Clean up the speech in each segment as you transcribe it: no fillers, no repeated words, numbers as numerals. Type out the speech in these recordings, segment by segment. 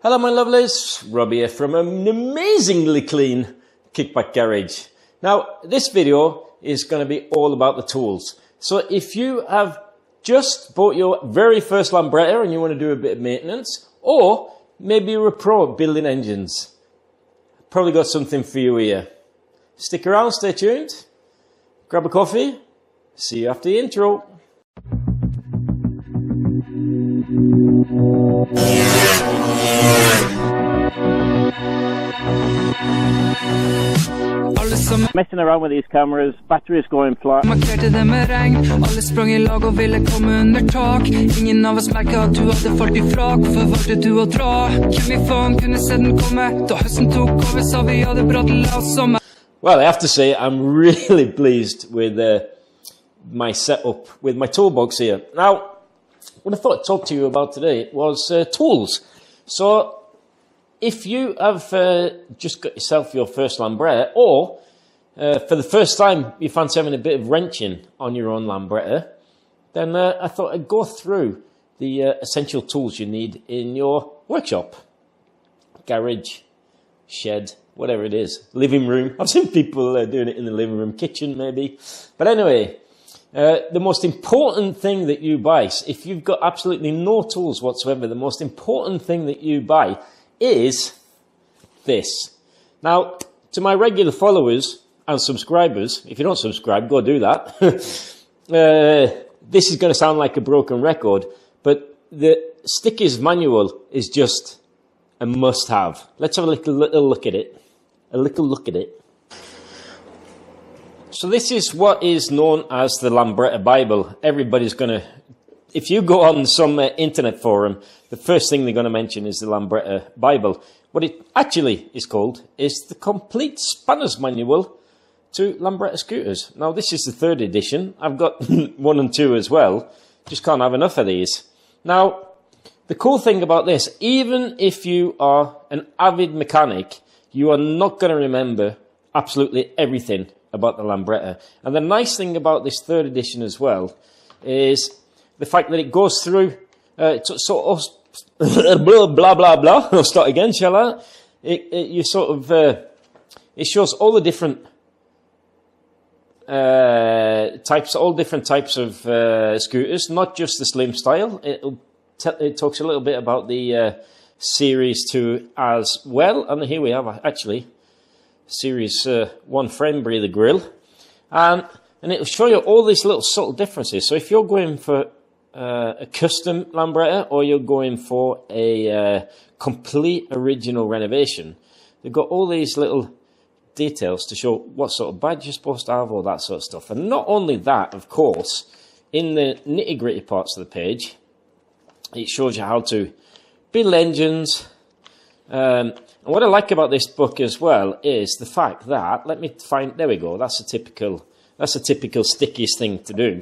Hello my lovelies, Robbie here from an amazingly clean kickback garage. Now this video is going to be all about the tools. So if you have just bought your very first lambretta and you want to do a bit of maintenance, or maybe you're a pro at building engines, probably got something for you here. Stick around, stay tuned, grab a coffee, see you after the intro. Messing around with these cameras, batteries going flat. Markerte det med regn, alle sprang I lag og ville komme under tak. Ingen av oss merket at du hadde falt I frak, for valgte du å dra. Hvem I faen kunne se den komme, da høsten tok over, sa vi hadde brattet oss sommer. Well, I have to say I'm really pleased with my setup, with my toolbox here. Now, what I thought I'd talk to you about today was tools. So, if you have just got yourself your first lambretta, or for the first time you fancy having a bit of wrenching on your own lambretta, then I thought I'd go through the essential tools you need in your workshop, garage, shed, whatever it is, living room. I've seen people doing it in the living room, kitchen maybe. But anyway, the most important thing that you buy, if you've got absolutely no tools whatsoever, the most important thing that you buy is this. Now, to my regular followers and subscribers, if you don't subscribe, go do that. This is going to sound like a broken record, but the Sticky's manual is just a must-have. Let's have a little look at it. A little look at it. So this is what is known as the Lambretta Bible. Everybody's going to, if you go on some internet forum, the first thing they're going to mention is the Lambretta Bible. What it actually is called is the Complete Spanner's Manual to Lambretta Scooters. Now this is the 3rd edition. I've got 1 and 2 as well. Just can't have enough of these. Now, the cool thing about this, even if you are an avid mechanic, you are not going to remember absolutely everything about the lambretta. And the nice thing about this 3rd edition as well is the fact that it goes through blah blah blah. I'll start again, shall I? It shows all the different types, all different types of scooters, not just the slim style. It talks a little bit about the Series 2 as well, and here we have actually Series 1 frame breather grill, and it'll show you all these little subtle differences. So if you're going for a custom lambretta, or you're going for a complete original renovation, they've got all these little details to show what sort of badge you're supposed to have, all that sort of stuff. And not only that, of course, in the nitty-gritty parts of the page, it shows you how to build engines. And what I like about this book as well is the fact that, let me find, there we go, that's a typical Sticky's thing to do.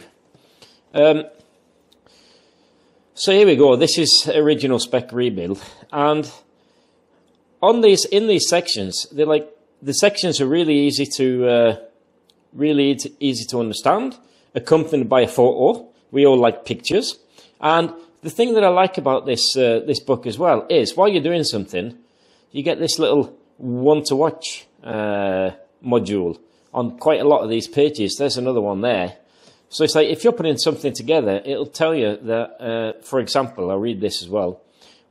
So here we go, this is original spec rebuild, and on these, in these sections, they're like, the sections are really easy to understand, accompanied by a photo. We all like pictures. And the thing that I like about this this book as well is, while you're doing something, you get this little one-to-watch module on quite a lot of these pages. There's another one there. So it's like, if you're putting something together, it'll tell you that, for example, I'll read this as well.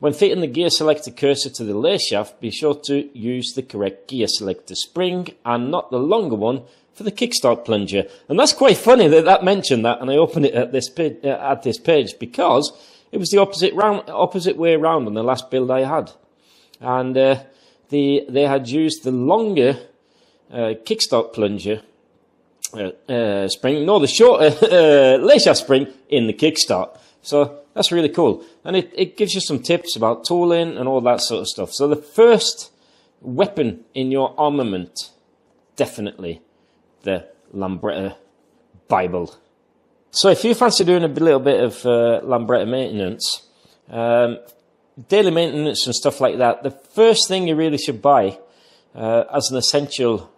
When fitting the gear selector cursor to the lay shaft, be sure to use the correct gear selector spring and not the longer one for the kickstart plunger. And that's quite funny that mentioned that, and I opened it at this page because it was the opposite way around on the last build I had. And they had used the longer kickstart plunger spring, no, the shorter lay shaft spring in the kickstart. So that's really cool. And it gives you some tips about tooling and all that sort of stuff. So the first weapon in your armament, definitely the Lambretta Bible. So if you fancy doing a little bit of lambretta maintenance, daily maintenance and stuff like that, the first thing you really should buy as an essential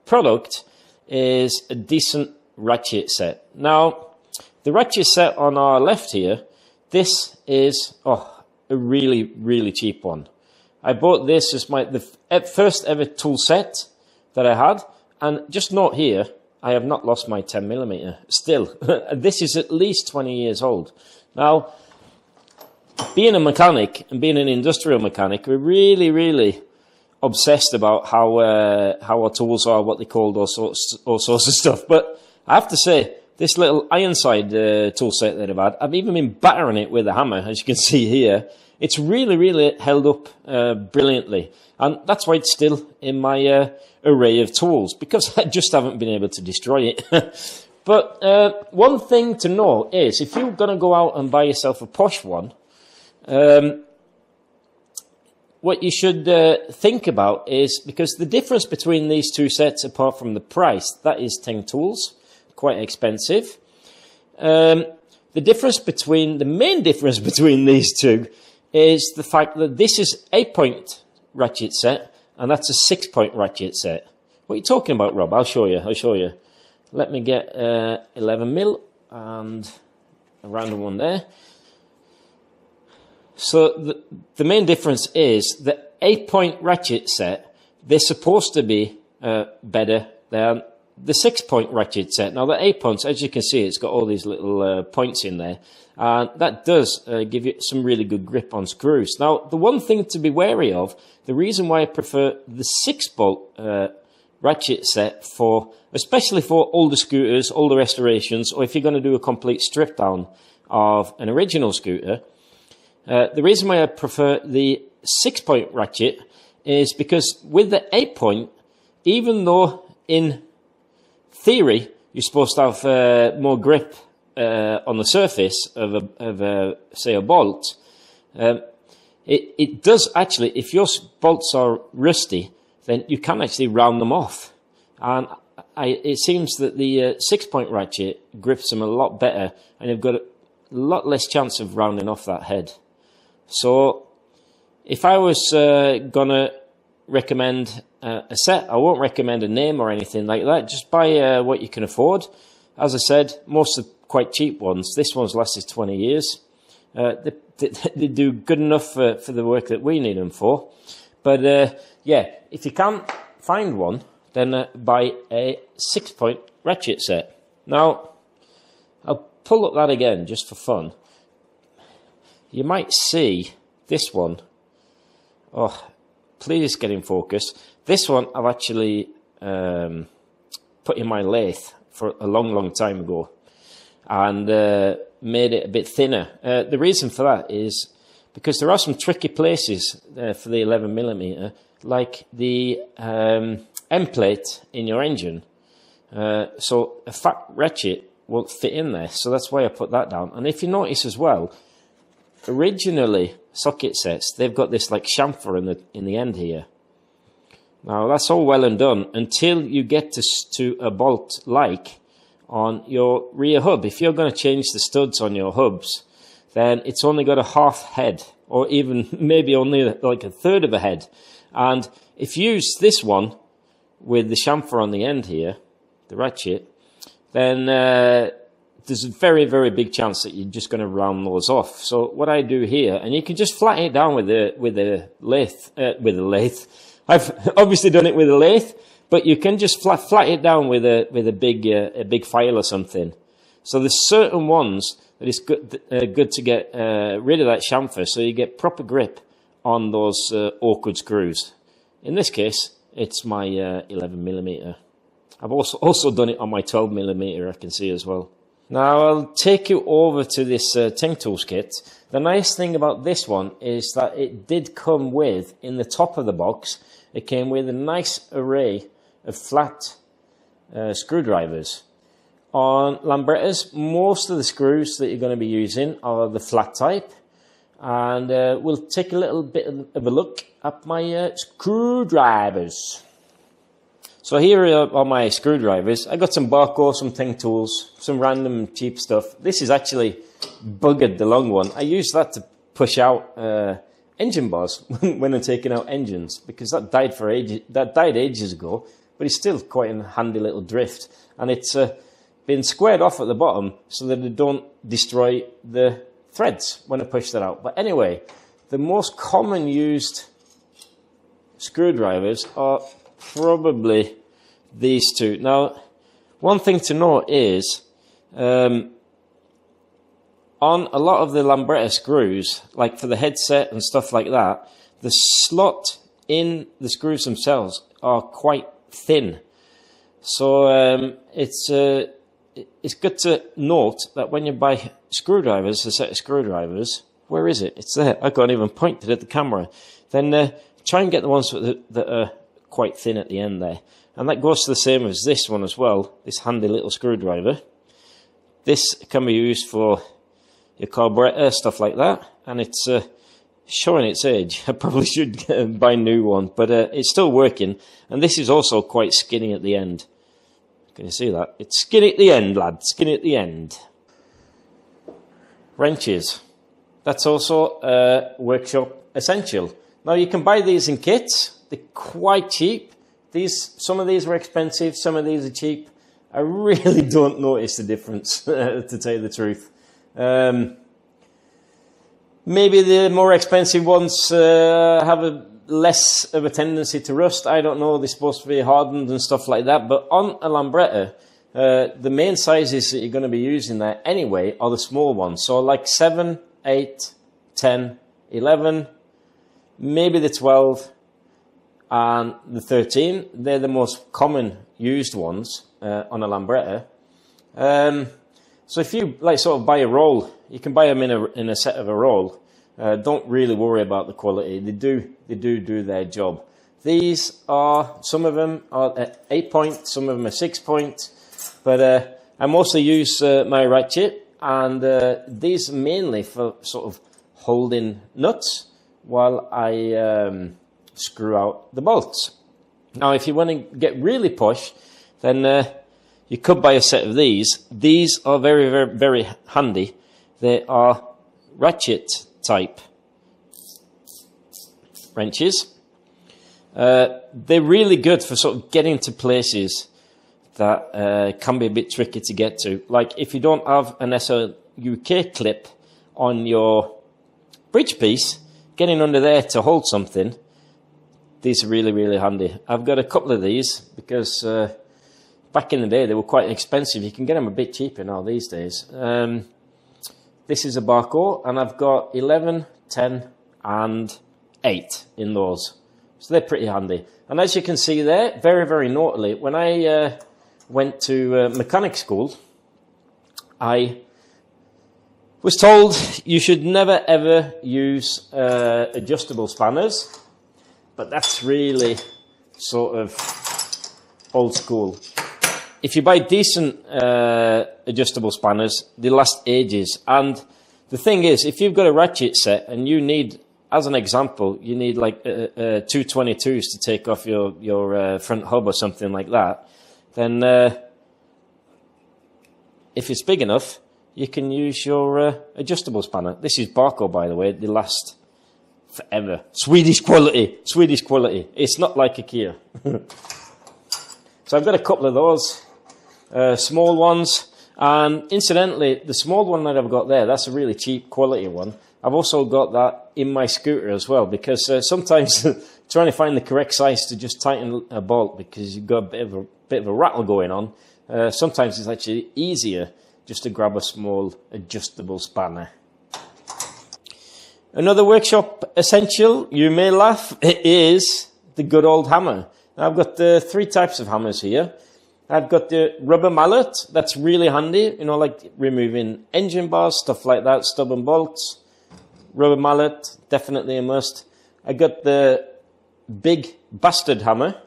product is a decent ratchet set. Now, the ratchet set on our left here, this is a really, really cheap one. I bought this as the first ever tool set that I had. And just note here, I have not lost my 10mm. Still, this is at least 20 years old. Now, being a mechanic and being an industrial mechanic, we're really, really obsessed about how our tools are, what they called, all sorts of stuff. But I have to say, this little Ironside tool set that I've had, I've even been battering it with a hammer, as you can see here. It's really, really held up brilliantly. And that's why it's still in my array of tools, because I just haven't been able to destroy it. But one thing to know is, if you're going to go out and buy yourself a posh one, what you should think about is, because the difference between these two sets, apart from the price, that is 10 tools, quite expensive. The main difference between these two is the fact that this is 8-point ratchet set, and that's a 6-point ratchet set. What are you talking about, Rob? I'll show you. Let me get 11mm and a random one there. So the main difference is the 8-point ratchet set, they're supposed to be better than the 6-point ratchet set. Now the 8 points, as you can see, it's got all these little points in there, and that does give you some really good grip on screws. Now the one thing to be wary of, the reason why I prefer the 6-bolt ratchet set, especially for older scooters, older restorations, or if you're going to do a complete strip down of an original scooter, the reason why I prefer the 6-point ratchet is because with the 8-point, even though in theory you're supposed to have more grip on the surface of say a bolt, it does actually, if your bolts are rusty, then you can actually round them off. And it seems that the 6-point ratchet grips them a lot better, and you've got a lot less chance of rounding off that head. So if I was going to recommend a set, I won't recommend a name or anything like that. Just buy what you can afford. As I said, most are quite cheap ones. This one's lasted 20 years. They do good enough for the work that we need them for. But yeah, if you can't find one, then buy a 6-point ratchet set. Now, I'll pull up that again just for fun. You might see this one. Oh, please get in focus. This one I've actually put in my lathe for a long, long time ago, and made it a bit thinner. The reason for that is because there are some tricky places for the 11mm, like the end plate in your engine. So a fat ratchet won't fit in there, so that's why I put that down. And if you notice as well, originally socket sets, they've got this like chamfer in the end here. Now that's all well and done until you get to a bolt like on your rear hub. If you're going to change the studs on your hubs, then it's only got a half head, or even maybe only like a third of a head. And if you use this one with the chamfer on the end here, the ratchet, then there's a very, very big chance that you're just going to round those off. So what I do here, and you can just flatten it down with a lathe. I've obviously done it with a lathe, but you can just flat it down with a big file or something. So there's certain ones that it's good to get rid of that chamfer, so you get proper grip on those awkward screws. In this case, it's my 11mm. I've also done it on my 12mm, I can see as well. Now I'll take you over to this Ting Tools kit. The nice thing about this one is that it did come with, in the top of the box, it came with a nice array of flat screwdrivers. On lambrettas, most of the screws that you're going to be using are the flat type, and we'll take a little bit of a look at my screwdrivers. So here are my screwdrivers. I got some Barco, some Ting Tools, some random cheap stuff. This is actually buggered, the long one. I use that to push out engine bars when I'm taking out engines, because that died ages ago, but it's still quite a handy little drift. And it's been squared off at the bottom so that it don't destroy the threads when I push that out. But anyway, the most common used screwdrivers are probably these two. Now, one thing to note is, on a lot of the lambretta screws, like for the headset and stuff like that, the slot in the screws themselves are quite thin. So it's good to note that when you buy screwdrivers, a set of screwdrivers, where is it? It's there. I can't even point it at the camera. Then try and get the ones that are quite thin at the end there. And that goes to the same as this one as well, this handy little screwdriver. This can be used for your carburetor, stuff like that. And it's showing its age. I probably should buy a new one, but it's still working. And this is also quite skinny at the end. Can you see that? It's skinny at the end, lad. Skinny at the end. Wrenches. That's also workshop essential. Now you can buy these in kits. They're quite cheap. Some of these are expensive. Some of these are cheap. I really don't notice the difference, to tell you the truth. Maybe the more expensive ones have less of a tendency to rust. I don't know. They're supposed to be hardened and stuff like that. But on a lambretta, the main sizes that you're going to be using there anyway are the small ones. So like 7, 8, 10, 11, maybe the 12, and the 13. They're the most common used ones on a lambretta. So if you like sort of buy a roll, you can buy them in a set of a roll. Don't really worry about the quality. They do their job. These are, some of them are at 8 point, some of them are 6 point. But I mostly use my ratchet, and these mainly for sort of holding nuts while I screw out the bolts. Now, if you want to get really posh, then you could buy a set of these. These are very, very, very handy. They are ratchet type wrenches. They're really good for sort of getting to places that can be a bit tricky to get to. Like if you don't have an SLUK clip on your bridge piece, getting under there to hold something, these are really, really handy. I've got a couple of these because back in the day they were quite expensive. You can get them a bit cheaper now these days. This is a Barco, and I've got 11, 10, and 8 in those. So they're pretty handy. And as you can see there, very, very naughtily, when I went to mechanic school, I was told you should never, ever use adjustable spanners. But that's really sort of old school. If you buy decent adjustable spanners, they last ages. And the thing is, if you've got a ratchet set and you need, as an example, you need like 222s to take off your front hub or something like that, then if it's big enough, you can use your adjustable spanner. This is Barco, by the way. They last forever. Swedish quality. Swedish quality. It's not like IKEA. So I've got a couple of those. Small ones. And incidentally, the small one that I've got there, that's a really cheap quality one. I've also got that in my scooter as well, because sometimes trying to find the correct size to just tighten a bolt because you've got a bit of a rattle going on, sometimes it's actually easier just to grab a small adjustable spanner. Another workshop essential, you may laugh, it is the good old hammer. Now I've got 3 types of hammers here. I've got the rubber mallet, that's really handy, you know, like removing engine bars, stuff like that, stubborn bolts. Rubber mallet, definitely a must. I got the big bastard hammer.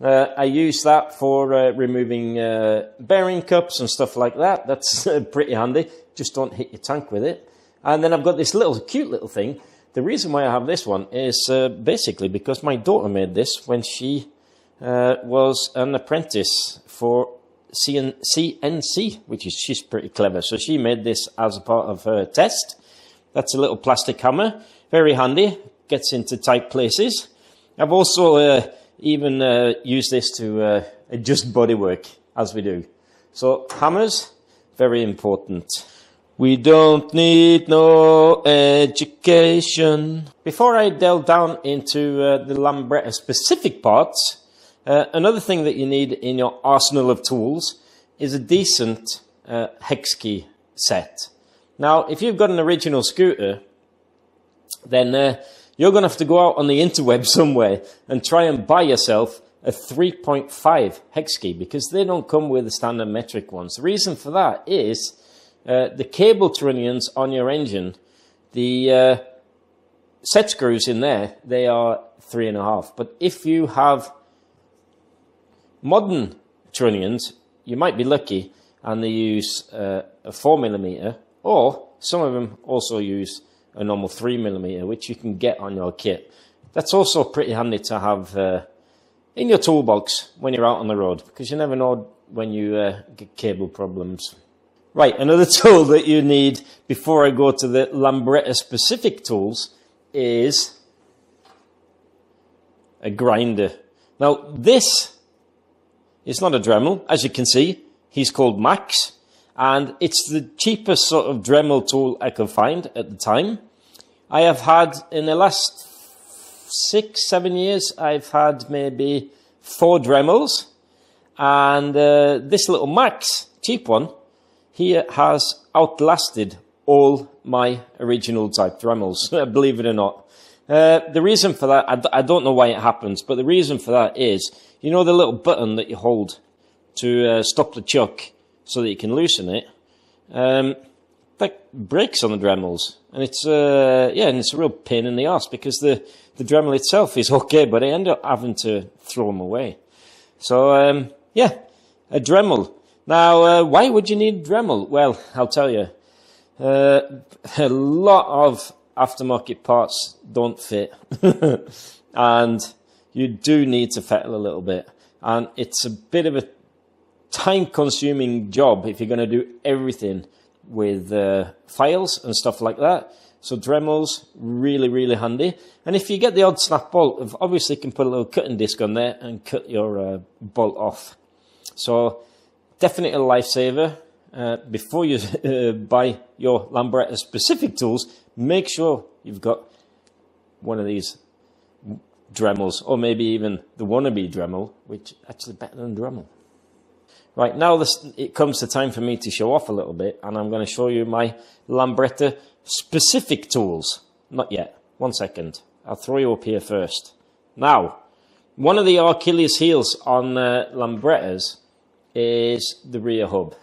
I use that for removing bearing cups and stuff like that. That's pretty handy. Just don't hit your tank with it. And then I've got this cute little thing. The reason why I have this one is basically because my daughter made this when she was an apprentice for CNC, which is, she's pretty clever. So she made this as a part of her test. That's a little plastic hammer, very handy, gets into tight places. I've also even used this to adjust bodywork, as we do. So hammers, very important. We don't need no education. Before I delve down into the lambretta specific parts, another thing that you need in your arsenal of tools is a decent hex key set. Now, if you've got an original scooter, then you're going to have to go out on the interweb somewhere and try and buy yourself a 3.5 hex key, because they don't come with the standard metric ones. The reason for that is the cable trunnions on your engine, the set screws in there, they are 3.5. But if you have modern trunnions, you might be lucky and they use a 4mm, or some of them also use a normal 3mm, which you can get on your kit. That's also pretty handy to have in your toolbox when you're out on the road, because you never know when you get cable problems. Right, another tool that you need before I go to the lambretta specific tools is a grinder. Now, this is not a Dremel. As you can see, he's called Max, and it's the cheapest sort of Dremel tool I could find at the time. I have had, in the last 6-7 years, I've had maybe 4 Dremels, and this little Max, cheap one, he has outlasted all my original type Dremels, believe it or not. The reason for that, I don't know why it happens, but the reason for that is, you know the little button that you hold to stop the chuck so that you can loosen it? That breaks on the Dremels, and it's and it's a real pain in the arse, because the Dremel itself is okay, but I end up having to throw them away. So yeah, a Dremel. Now, why would you need Dremel? Well, I'll tell you. A lot of aftermarket parts don't fit, and you do need to fettle a little bit, and it's a bit of a time-consuming job if you're going to do everything with files and stuff like that. So Dremels, really, really handy. And if you get the odd snap bolt, obviously you can put a little cutting disc on there and cut your bolt off. So definitely a lifesaver. Before you buy your lambretta specific tools, make sure you've got one of these Dremels, or maybe even the wannabe Dremel, which actually better than Dremel. Right, now it comes to time for me to show off a little bit, and I'm going to show you my lambretta specific tools. Not yet. 1 second. I'll throw you up here first. Now, one of the Achilles heels on lambrettas is the rear hub.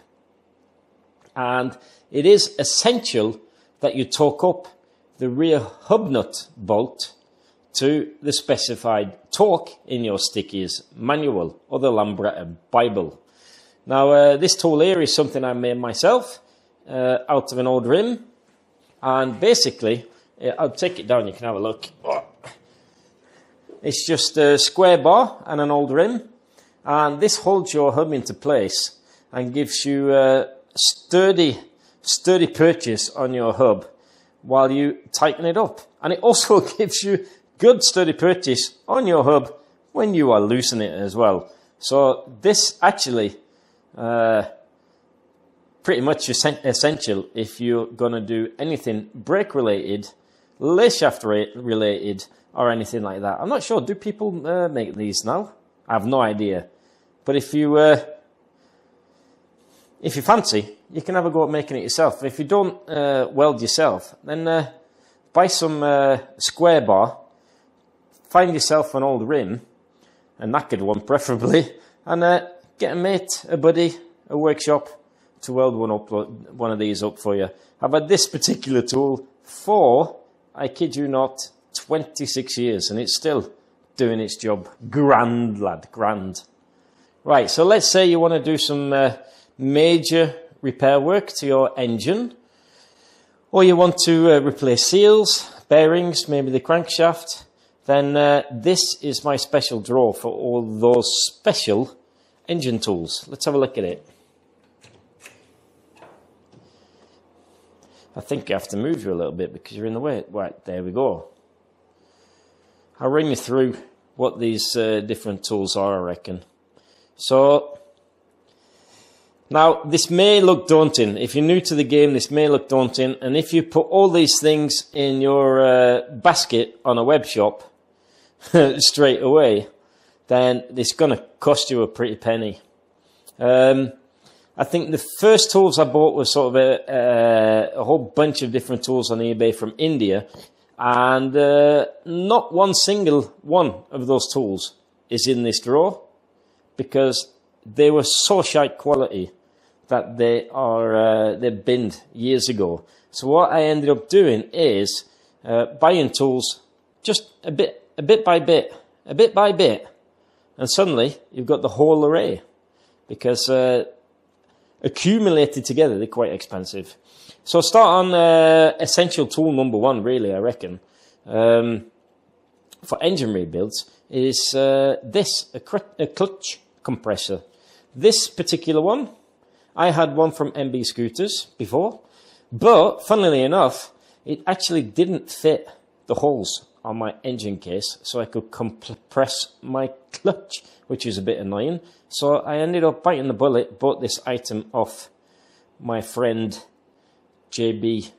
And it is essential that you torque up the rear hub nut bolt to the specified torque in your Sticky's manual, or the lambretta Bible. Now, this tool here is something I made myself out of an old rim. And basically, I'll take it down, you can have a look. It's just a square bar and an old rim. And this holds your hub into place and gives you a sturdy purchase on your hub while you tighten it up. And it also gives you good sturdy purchase on your hub when you are loosening it as well. So this actually pretty much essential if you're going to do anything brake related, lace shaft related, or anything like that. I'm not sure, do people make these now? I have no idea. But if you fancy, you can have a go at making it yourself. If you don't weld yourself, then buy some square bar, find yourself an old rim, a knackered one preferably, and get a mate, a buddy, a workshop to weld one of these up for you. I've had this particular tool for, I kid you not, 26 years, and it's still doing its job. Grand, lad, grand. Right, so let's say you want to do some major repair work to your engine, or you want to replace seals, bearings, maybe the crankshaft, then this is my special drawer for all those special engine tools. Let's have a look at it. I think I have to move you a little bit because you're in the way. Right, there we go. I'll run you through what these different tools are, I reckon. So, Now, this may look daunting. If you're new to the game, this may look daunting. And if you put all these things in your basket on a web shop straight away, then it's going to cost you a pretty penny. I think the first tools I bought were sort of a whole bunch of different tools on eBay from India. And not one single one of those tools is in this drawer, because they were so shite quality that they're binned years ago. So what I ended up doing is buying tools just a bit by bit, and suddenly you've got the whole array, because accumulated together they're quite expensive. So start on essential tool number one, really, I reckon, for engine rebuilds is a clutch compressor. This particular one, I had one from MB Scooters before, but funnily enough, it actually didn't fit the holes on my engine case, so I could compress my clutch, which is a bit annoying. So I ended up biting the bullet, bought this item off my friend JB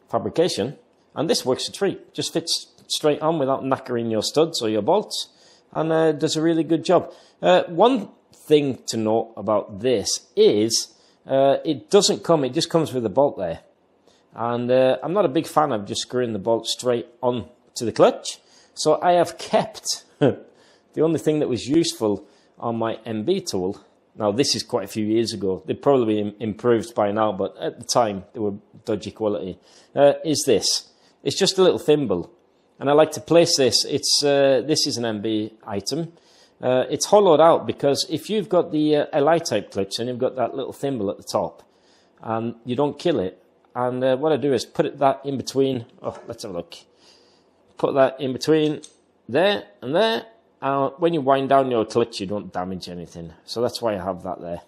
Fabrication, and this works a treat. Just fits straight on without knackering your studs or your bolts, and does a really good job. One thing to note about this is it just comes with a bolt there, and I'm not a big fan of just screwing the bolt straight on to the clutch, so I have kept the only thing that was useful on my MB tool. Now this is quite a few years ago, they've probably improved by now, but at the time they were dodgy quality, is this. It's just a little thimble, and I like to place this. This is an MB item. It's hollowed out, because if you've got the LI type clutch and you've got that little thimble at the top and you don't kill it, and what I do is put that in between. Oh, let's have a look. Put that in between there and there, and when you wind down your clutch you don't damage anything, so that's why I have that there.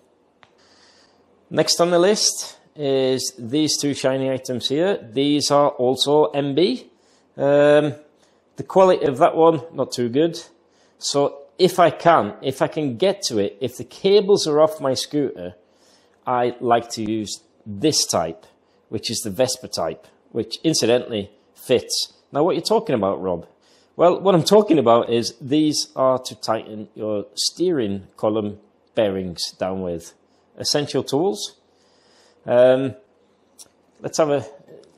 Next on the list is these two shiny items here. These are also MB. The quality of that one, not too good, so if I can get to it, if the cables are off my scooter, I like to use this type, which is the Vespa type, which incidentally fits. Now, what are you talking about, Rob? Well, what I'm talking about is these are to tighten your steering column bearings down with. Essential tools. Let's have a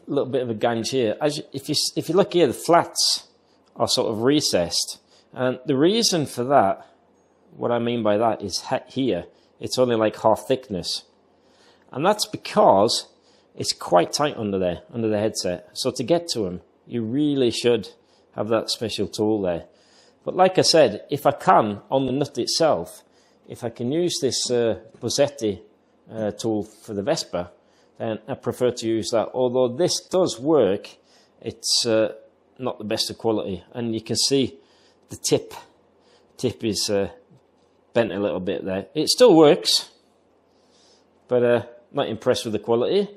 little bit of a gange here. If you look here, the flats are sort of recessed. And the reason for that, what I mean by that is here, it's only like half thickness. And that's because it's quite tight under there, under the headset. So to get to them, you really should have that special tool there. But like I said, if I can, on the nut itself, if I can use this Bozzetti tool for the Vespa, then I prefer to use that. Although this does work, it's not the best of quality. And you can see the tip is bent a little bit there. It still works, but not impressed with the quality.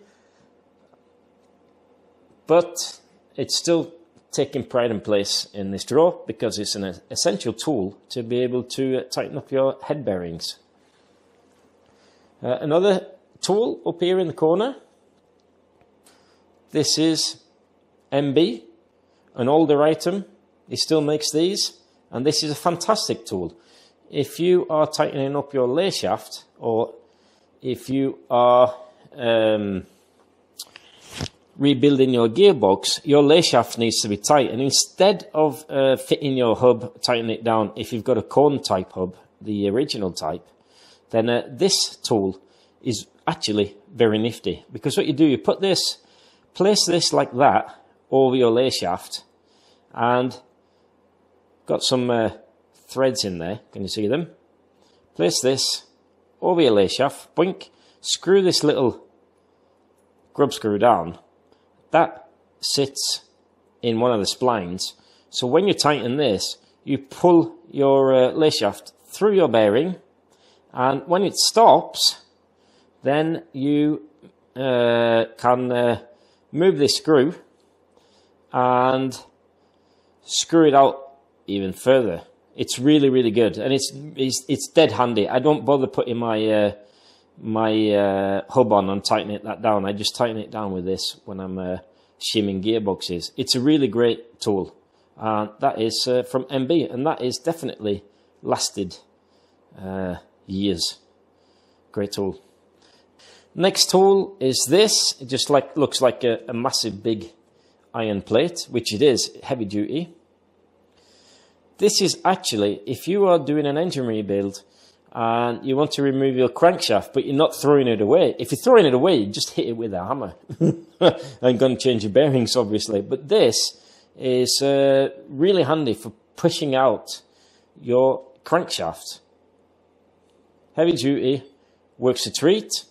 But it's still taking pride and place in this drawer, because it's an essential tool to be able to tighten up your head bearings. Another tool up here in the corner. This is MB, an older item. He still makes these, and this is a fantastic tool. If you are tightening up your lay shaft, or if you are rebuilding your gearbox, your lay shaft needs to be tight, and instead of fitting your hub, tighten it down, if you've got a cone type hub, the original type, then this tool is actually very nifty, because what you do, you place this like that over your lay shaft, and got some threads in there, can you see them? Place this over your lay shaft, boink, screw this little grub screw down. That sits in one of the splines. So when you tighten this, you pull your lay shaft through your bearing, and when it stops, then you can move this screw and screw it out even further. It's really, really good, and it's dead handy. I don't bother putting my my hub on and tightening that down. I just tighten it down with this when I'm shimming gearboxes. It's a really great tool. And that is from MB, and that is definitely lasted years. Great tool. Next tool is this. It just looks like a massive big iron plate, which it is, heavy duty. This is actually, if you are doing an engine rebuild and you want to remove your crankshaft, but you're not throwing it away. If you're throwing it away, you just hit it with a hammer. I'm going to change your bearings, obviously. But this is really handy for pushing out your crankshaft. Heavy duty, works a treat.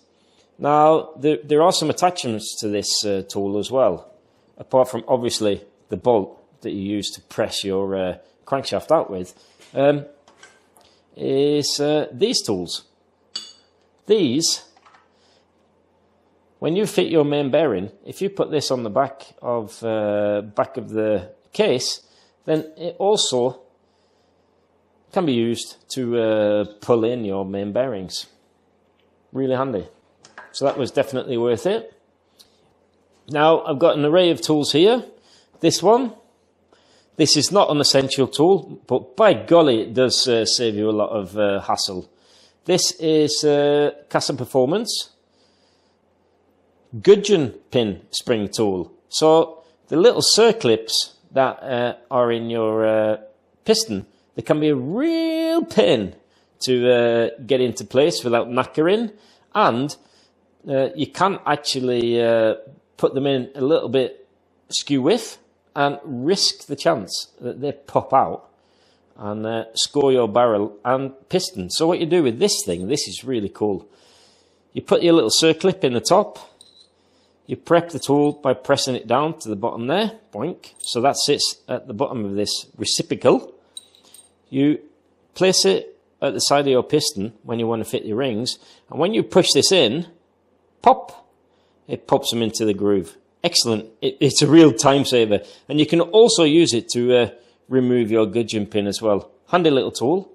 Now, there are some attachments to this tool as well, apart from obviously the bolt that you use to press your crankshaft out with, is these tools. These, when you fit your main bearing, if you put this on the back of the case, then it also can be used to pull in your main bearings. Really handy. So that was definitely worth it. Now I've got an array of tools here. This one, this is not an essential tool, but by golly, it does save you a lot of hassle. This is Casa Performance gudgeon pin spring tool. So the little circlips that are in your piston, they can be a real pain to get into place without knackering, and you can actually put them in a little bit skew width and risk the chance that they pop out and score your barrel and piston. So what you do with this thing, this is really cool. You put your little circlip in the top, you prep the tool by pressing it down to the bottom there, boink. So that sits at the bottom of this reciprocal. You place it at the side of your piston when you want to fit your rings, and when you push this in, pop, it pops them into the groove. Excellent. It's a real time saver, and you can also use it to remove your gudgeon pin as well. Handy little tool.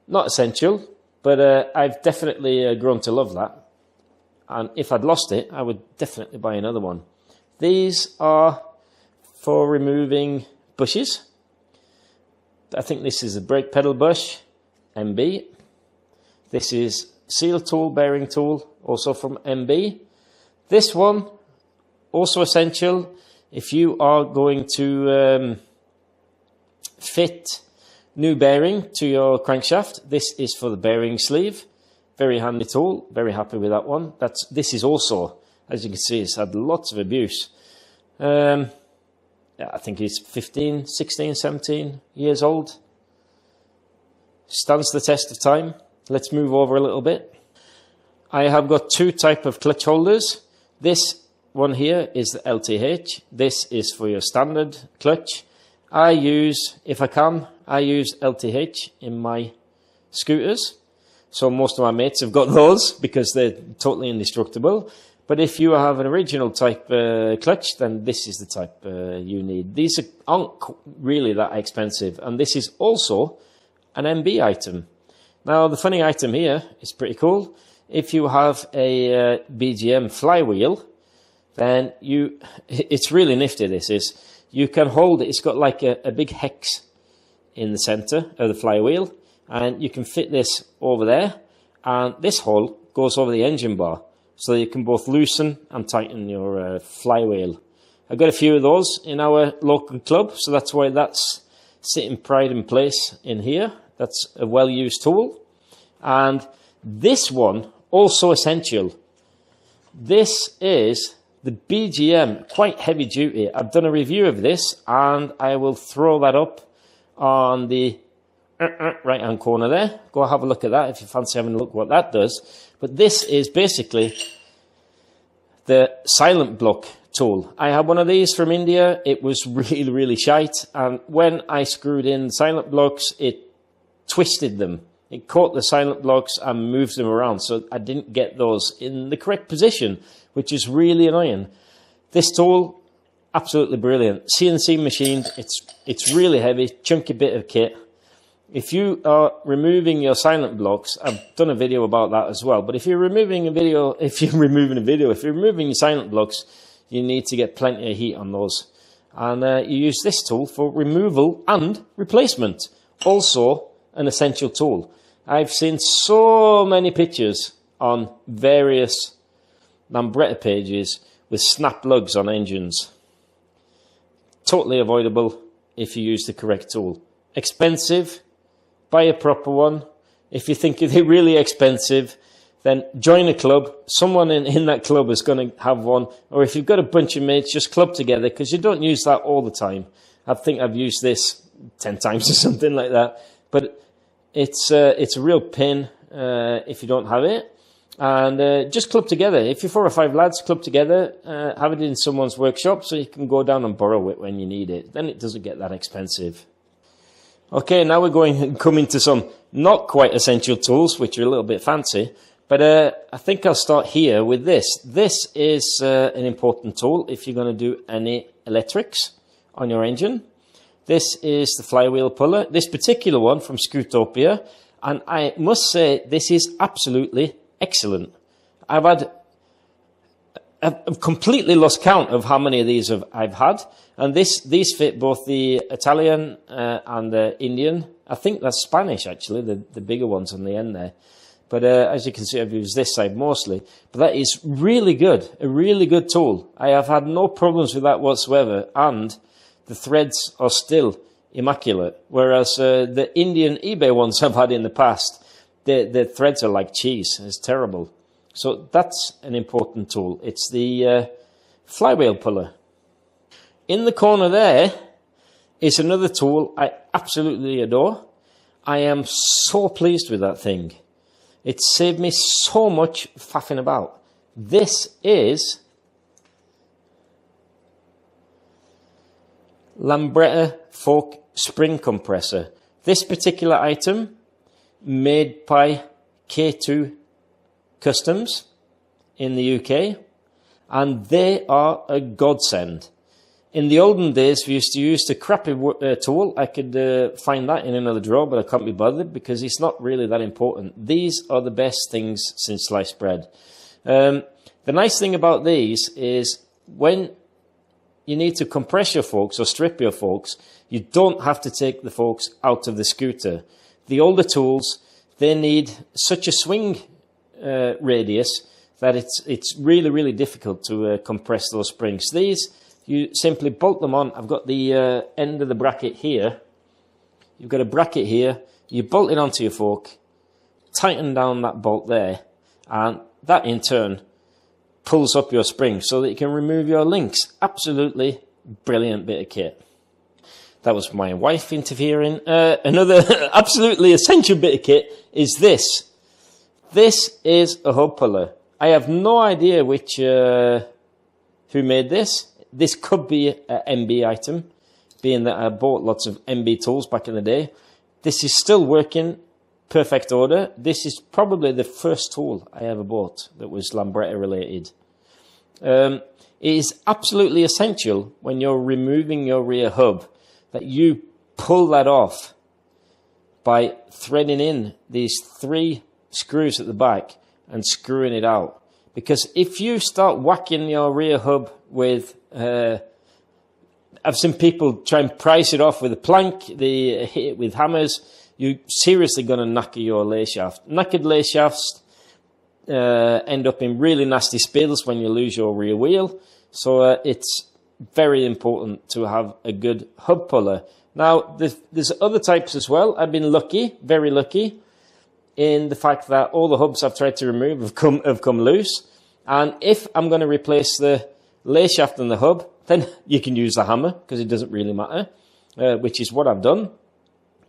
Not essential, but I've definitely grown to love that. And if I'd lost it, I would definitely buy another one. These are for removing bushes. I think this is a brake pedal bush, MB. This is seal tool, bearing tool, also from MB. This one, also essential if you are going to fit new bearing to your crankshaft. This is for the bearing sleeve. Very handy tool, very happy with that one. This is also, as you can see, it's had lots of abuse. Yeah, I think it's 15, 16, 17 years old. Stands the test of time. Let's move over a little bit. I have got two type of clutch holders. This one here is the LTH. This is for your standard clutch. I use, if I can, I use LTH in my scooters. So most of my mates have got those because they're totally indestructible. But if you have an original type clutch, then this is the type you need. These aren't really that expensive. And this is also an MB item. Now, the funny item here is pretty cool. If you have a BGM flywheel, then it's really nifty, this is. You can hold it. It's got like a big hex in the center of the flywheel. And you can fit this over there, and this hole goes over the engine bar, so you can both loosen and tighten your flywheel. I've got a few of those in our local club, so that's why that's sitting pride in place in here. That's a well-used tool. And this one, also essential. This is the BGM, quite heavy duty. I've done a review of this, and I will throw that up on the right hand corner there. Go have a look at that if you fancy having a look what that does. But this is basically the silent block tool. I had one of these from India. It was really shite, and when I screwed in silent blocks, it twisted them. It caught the silent blocks and moved them around, so I didn't get those in the correct position, which is really annoying. This tool, absolutely brilliant. CNC machined. It's really heavy, chunky bit of kit. if you are removing your silent blocks, I've done a video about that as well, but if you're removing your silent blocks, you need to get plenty of heat on those. And you use this tool for removal and replacement. Also an essential tool. I've seen so many pictures on various lambretta pages with snap lugs on engines. Totally avoidable if you use the correct tool. Expensive, buy a proper one. If you think they're really expensive, then join a club. Someone in that club is going to have one. Or if you've got a bunch of mates, just club together, because you don't use that all the time. I think I've used this 10 times or something like that. But it's a real pain if you don't have it. And just club together. If you're 4 or 5 lads, club together. Have it in someone's workshop so you can go down and borrow it when you need it. Then it doesn't get that expensive. Okay, now we're coming to some not quite essential tools, which are a little bit fancy. But I think I'll start here with this. This is an important tool if you're going to do any electrics on your engine. This is the flywheel puller. This particular one from Screwtopia. And I must say, this is absolutely excellent. I've completely lost count of how many of these I've had. And these fit both the Italian and the Indian. I think that's Spanish, actually, the bigger ones on the end there. But as you can see, I've used this side mostly. But that is really good, a really good tool. I have had no problems with that whatsoever. And the threads are still immaculate. Whereas the Indian eBay ones I've had in the past, the threads are like cheese. It's terrible. So that's an important tool. It's the flywheel puller. In the corner there is another tool I absolutely adore. I am so pleased with that thing. It saved me so much faffing about. This is lambretta fork spring compressor. This particular item made by K2 Customs in the UK, and they are a godsend. In the olden days, we used to use the crappy tool. I could find that in another drawer, but I can't be bothered because it's not really that important. These are the best things since sliced bread. The nice thing about these is when you need to compress your forks or strip your forks, you don't have to take the forks out of the scooter. The older tools, they need such a swing radius that it's really, really difficult to compress those springs. These, you simply bolt them on. I've got the end of the bracket here. You've got a bracket here. You bolt it onto your fork, tighten down that bolt there, and that in turn pulls up your spring so that you can remove your links. Absolutely brilliant bit of kit. That was my wife interfering. Another absolutely essential bit of kit is this. This is a hub puller. I have no idea who made this. This could be an MB item, being that I bought lots of MB tools back in the day. This is still working, perfect order. This is probably the first tool I ever bought that was lambretta related. It is absolutely essential when you're removing your rear hub that you pull that off by threading in these 3 screws at the back and screwing it out. Because if you start whacking your rear hub with, I've seen people try and price it off with a plank, they hit it with hammers, you're seriously going to knacker your lay shaft. Knackered lay shafts end up in really nasty spills when you lose your rear wheel. So it's very important to have a good hub puller. Now, there's other types as well. I've been lucky, very lucky, in the fact that all the hubs I've tried to remove have come loose. And if I'm going to replace the lay shaft and the hub, then you can use the hammer because it doesn't really matter, which is what I've done.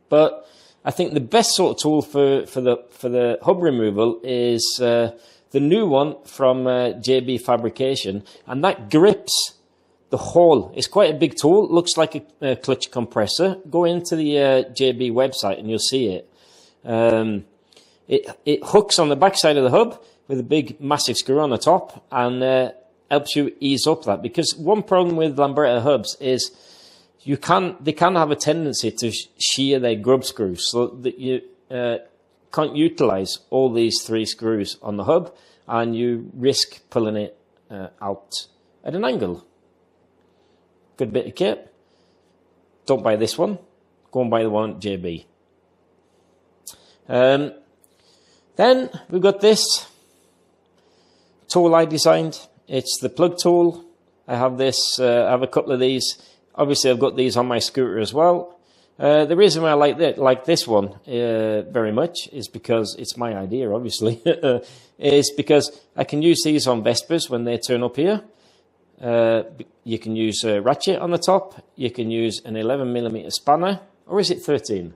But I think the best sort of tool for the hub removal is the new one from JB Fabrication, and that grips the hole. It's quite a big tool. It looks like a clutch compressor. Go into the JB website and you'll see it. It hooks on the back side of the hub with a big massive screw on the top and helps you ease up that. Because one problem with lambretta hubs is they can have a tendency to shear their grub screws, so that you can't utilize all these 3 screws on the hub, and you risk pulling it out at an angle. Good bit of kit. Don't buy this one. Go and buy the one at JB. Then we've got this tool I designed. It's the plug tool. I have this. I have a couple of these. Obviously, I've got these on my scooter as well. The reason why I like this one very much is because it's my idea, obviously. Is because I can use these on Vespers when they turn up here. You can use a ratchet on the top. You can use an 11mm spanner. Or is it 13?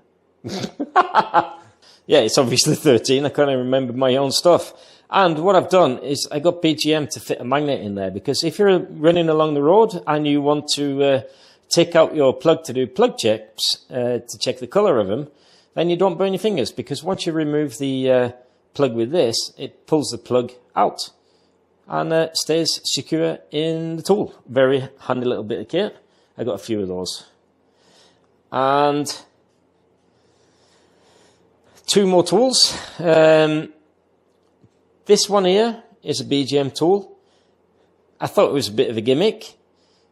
Yeah, it's obviously 13. I can't even remember my own stuff. And what I've done is I got PGM to fit a magnet in there, because if you're running along the road and you want to take out your plug to do plug checks, to check the colour of them, then you don't burn your fingers, because once you remove the plug with this, it pulls the plug out and stays secure in the tool. Very handy little bit of kit. I got a few of those. And 2 more tools. This one here is a BGM tool. I thought it was a bit of a gimmick.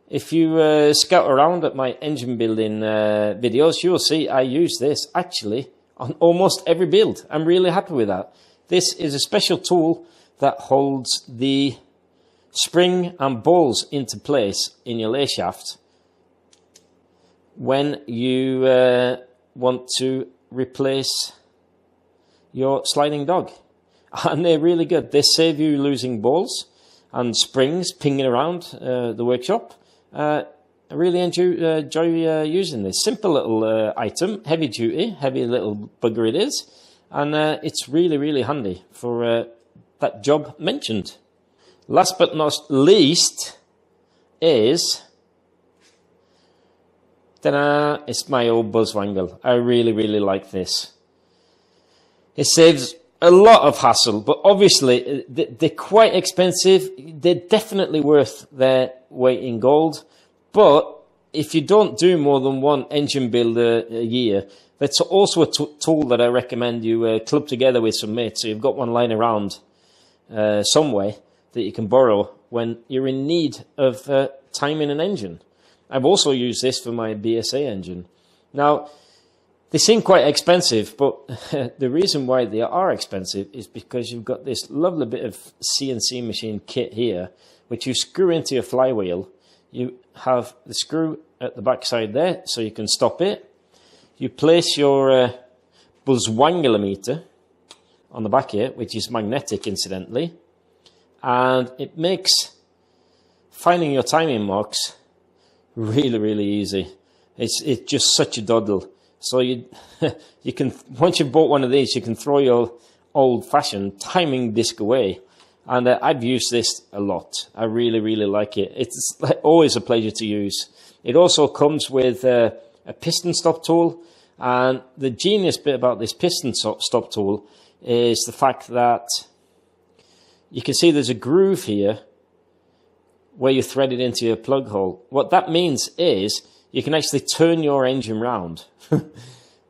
If you scout around at my engine building videos, you'll see I use this actually on almost every build. I'm really happy with that. This is a special tool that holds the spring and balls into place in your lay shaft when you want to replace your sliding dog. And they're really good. They save you losing balls and springs pinging around the workshop. I really enjoy using this. Simple little item, heavy duty, heavy little bugger it is. And it's really, really handy for that job mentioned. Last but not least is, ta-da, it's my old Buzzwangle. I really, really like this. It saves a lot of hassle, but obviously they're quite expensive. They're definitely worth their weight in gold. But if you don't do more than 1 engine build a year, that's also a tool that I recommend you club together with some mates. So you've got one lying around somewhere that you can borrow when you're in need of timing an engine. I've also used this for my BSA engine. Now, they seem quite expensive, but the reason why they are expensive is because you've got this lovely bit of CNC machine kit here, which you screw into your flywheel. You have the screw at the back side there, so you can stop it. You place your Buzzwangle-meter on the back here, which is magnetic, incidentally, and it makes finding your timing marks really, really easy. It's just such a doddle. So you can, once you've bought one of these, you can throw your old-fashioned timing disc away. And I've used this a lot. I really, really like it. It's always a pleasure to use. It also comes with a piston stop tool. And the genius bit about this piston stop tool is the fact that you can see there's a groove here where you thread it into your plug hole. What that means is you can actually turn your engine round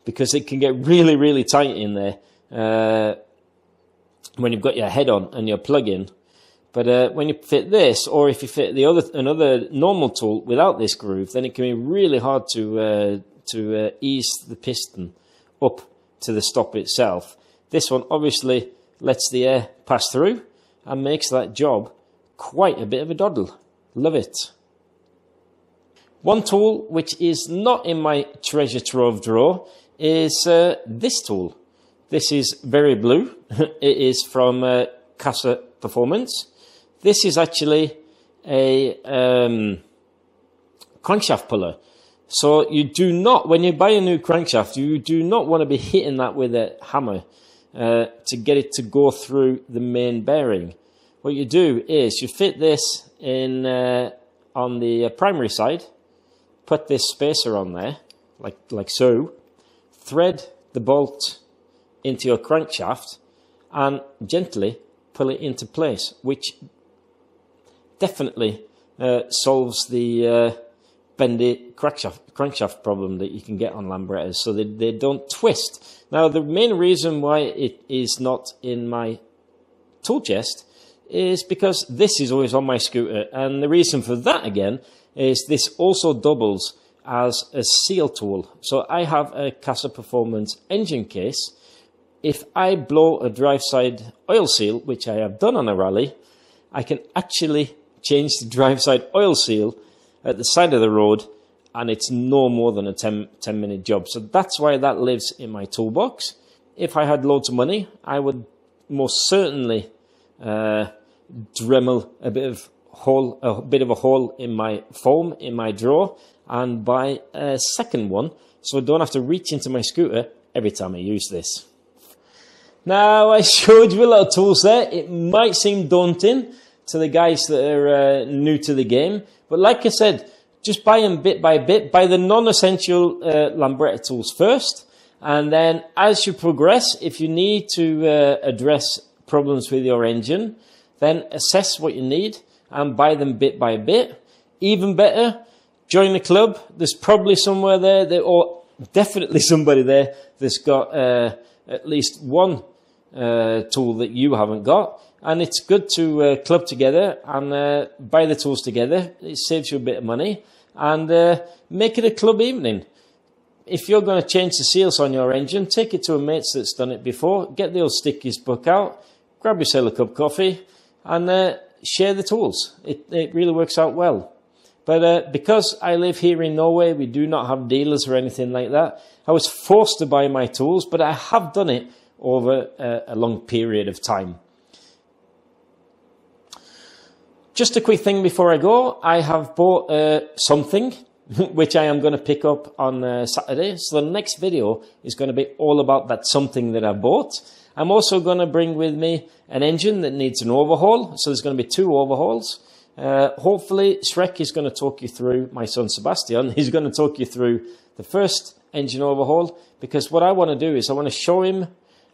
because it can get really, really tight in there when you've got your head on and your plug in. But when you fit this, or if you fit another normal tool without this groove, then it can be really hard to ease the piston up to the stop itself. This one obviously lets the air pass through and makes that job quite a bit of a doddle. Love it. One tool which is not in my treasure trove drawer is this tool. This is very blue. It is from Casa Performance. This is actually a crankshaft puller. So you do not, when you buy a new crankshaft, you do not want to be hitting that with a hammer to get it to go through the main bearing. What you do is you fit this in on the primary side, put this spacer on there, like so, thread the bolt into your crankshaft and gently pull it into place, which definitely solves the bendy crankshaft problem that you can get on lambrettas, so they don't twist. Now, the main reason why it is not in my tool chest is because this is always on my scooter, and the reason for that again is this also doubles as a seal tool. So I have a Casa Performance engine case. If I blow a drive side oil seal, which I have done on a rally, I can actually change the drive side oil seal at the side of the road, and it's no more than a 10-minute job. So that's why that lives in my toolbox. If I had loads of money, I would most certainly Dremel a bit of a hole in my foam in my drawer and buy a second one, so I don't have to reach into my scooter every time I use this. Now, I showed you a lot of tools there. It might seem daunting to the guys that are new to the game, but like I said, just buy them bit by bit. Buy the non-essential lambretta tools first, and then as you progress, if you need to address problems with your engine, then assess what you need and buy them bit by bit. Even better, join the club. There's probably somewhere there, or definitely somebody there that's got at least one tool that you haven't got. And it's good to club together and buy the tools together. It saves you a bit of money, and make it a club evening. If you're going to change the seals on your engine, take it to a mate that's done it before. Get the old Stickies book out, grab yourself a cup of coffee, and share the tools. It really works out well. But because I live here in Norway, we do not have dealers or anything like that. I was forced to buy my tools, but I have done it over a long period of time. Just a quick thing before I go. I have bought something which I am going to pick up on Saturday. So the next video is going to be all about that something that I bought. I'm also going to bring with me an engine that needs an overhaul. So there's going to be 2 overhauls. Hopefully Shrek is going to talk you through, my son Sebastian, he's going to talk you through the first engine overhaul, because what I want to do is I want to show him,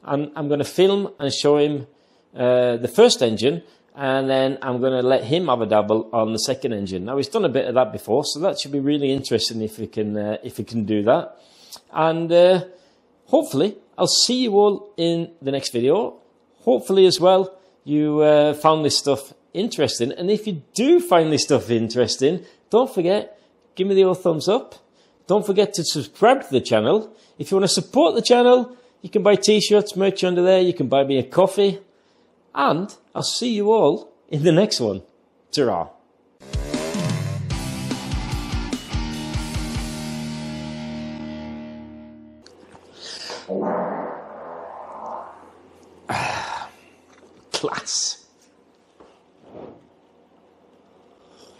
and I'm going to film and show him the first engine, and then I'm going to let him have a dabble on the second engine. Now, he's done a bit of that before, so that should be really interesting if we can do that. And hopefully I'll see you all in the next video. Hopefully as well you found this stuff interesting, and if you do find this stuff interesting, don't forget, give me the old thumbs up. Don't forget to subscribe to the channel. If you want to support the channel, you can buy t-shirts, merch under there, you can buy me a coffee, and I'll see you all in the next one. Ta-ra. Class.